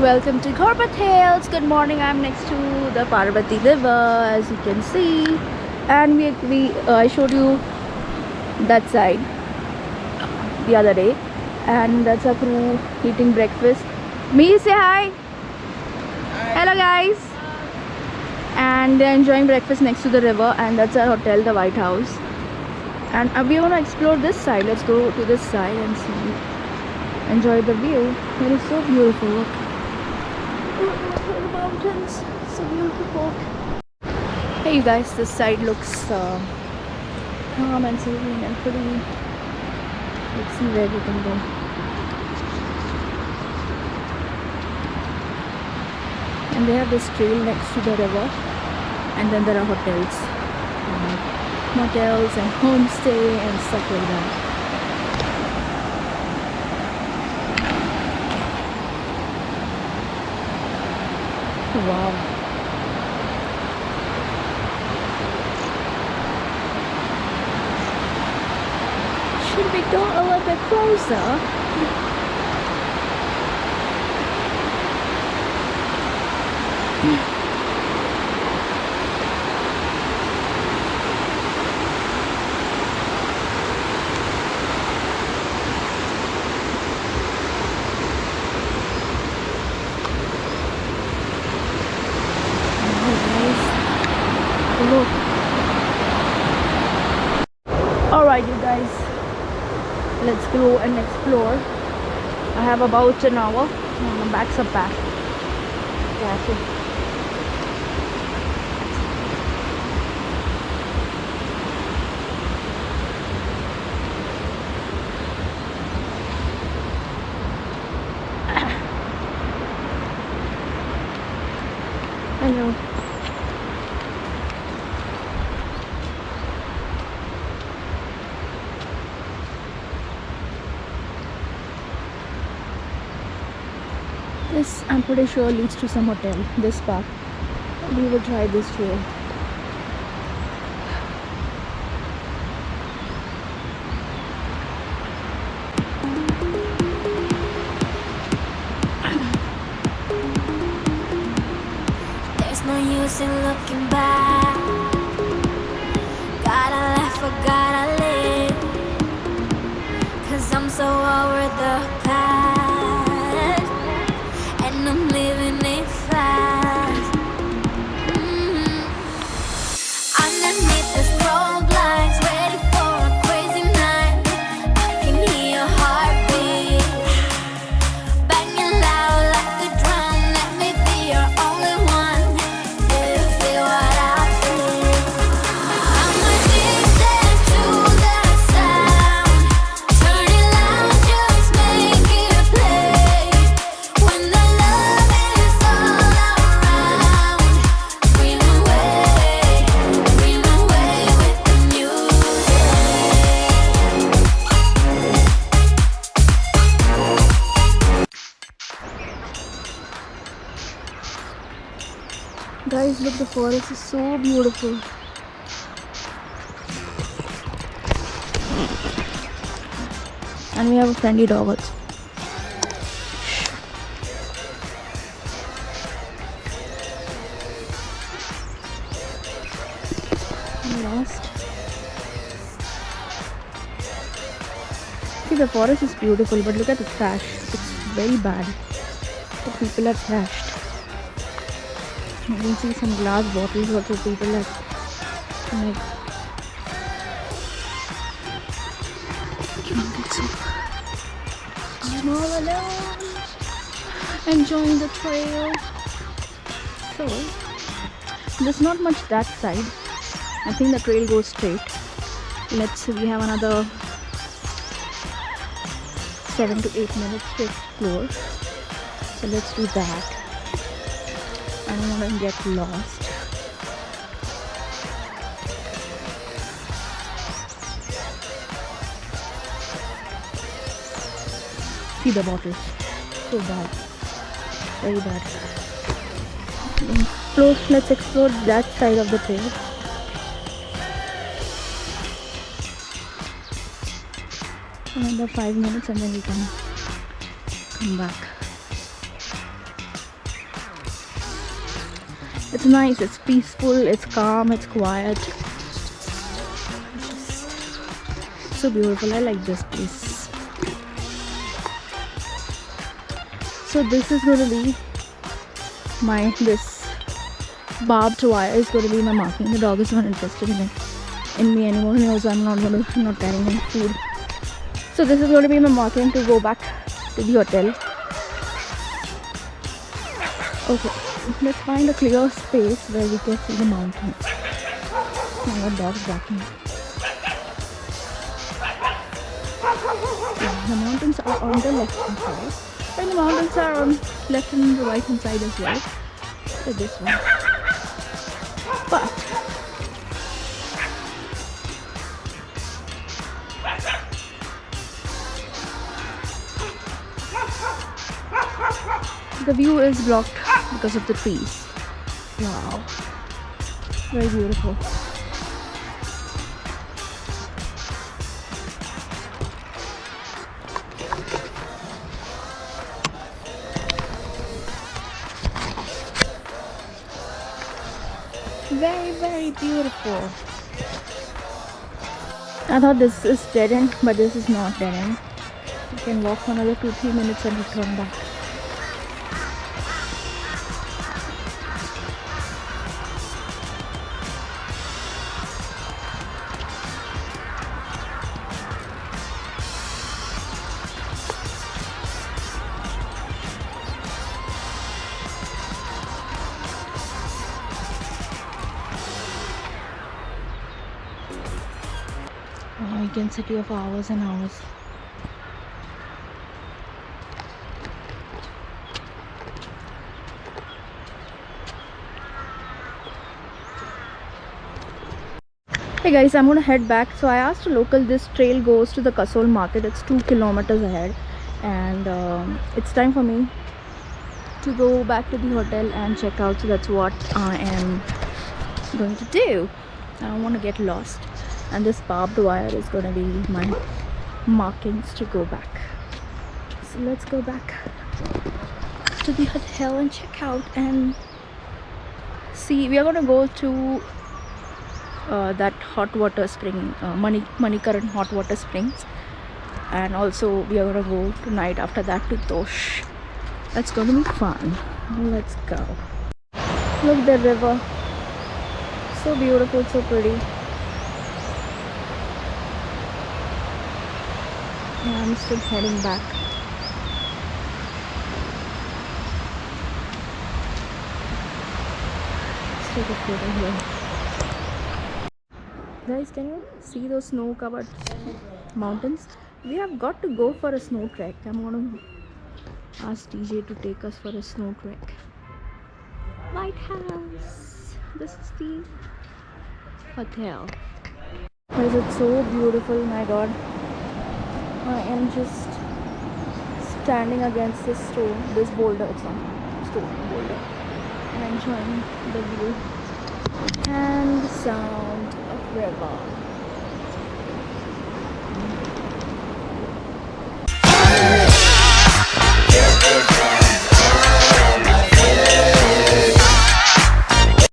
welcome to Corporate Hills. Good morning. I'm next to the Parvati River, as you can see, and I showed you that side the other day, and that's our crew eating breakfast. Me, say hi. Hello guys. And they're enjoying breakfast next to the river, and that's our hotel, the Whitehouse. And we want to explore this side. Let's go to this side and see. Enjoy the view. It is so beautiful. Look. The mountains, so beautiful. Hey you guys, this side looks calm and serene and pretty. Let's see where we can go. And they have this trail next to the river, and then there are hotels, motels and homestay and stuff like that. Wow. Should we go a little bit closer? Look. Alright you guys, let's go and explore. I have about an hour. My bags are packed. Yeah, so hello. This, I'm pretty sure, leads to some hotel, this path. We will try this trail. There's no use in looking back. Gotta laugh or gotta live, 'cause I'm so over the past. I'm living it fast. Underneath the strobe lights, ready for a crazy night. I can hear your heartbeat banging loud like a drum. Let me be your only one. Do you feel what I feel? I'm addicted to the sound. Turn it loud, just make it play. When the Guys, look, the forest is so beautiful. And we have a friendly dog also. I'm lost. See, the forest is beautiful, but look at the trash. It's very bad. The people are trashed. You can see some glass bottles also. People are like, I'm all alone, enjoying the trail. So there's not much that side. I think the trail goes straight. Let's see, we have another 7 to 8 minutes to explore. So let's do that. I don't want to get lost. See the bottles. So bad. Very bad. Let's explore that side of the trail. Another 5 minutes and then we can come back. It's nice, it's peaceful, it's calm, it's quiet. So beautiful. I like this place. So this is going to be this barbed wire is going to be my marking. The dog is not interested in me anymore. He knows I'm not carrying him food. So this is going to be my marking to go back to the hotel. Okay, let's find a clear space where we can see the mountains. Oh, the dog's barking. The mountains are on the left hand side, and the mountains are on left and the right hand side as well. So this one. But the view is blocked because of the trees. Wow, very beautiful. Very, very beautiful. I thought this is dead end, but this is not dead end. You can walk for another 2-3 minutes and return back. You can sit here for hours and hours. Hey guys, I'm gonna head back. So I asked a local, this trail goes to the Kasol Market. It's 2 kilometers ahead, and it's time for me to go back to the hotel and check out. So that's what I am going to do. I don't want to get lost, and this barbed wire is going to be my markings to go back. So let's go back to the hotel and check out and see. We are going to go to that hot water spring, Manikaran hot water springs, and also we are going to go tonight after that to Thrash. That's going to be fun. Let's go. Look, the river, so beautiful, so pretty. And I'm still heading back. Let's take a photo here. Guys, can you see those snow covered mountains? We have got to go for a snow trek. I'm going to ask DJ to take us for a snow trek. Whitehouse. This is the hotel. Guys, it's so beautiful, my god. I am just standing against this stone, this boulder. It's not stone, boulder, and enjoying the view and the sound of river.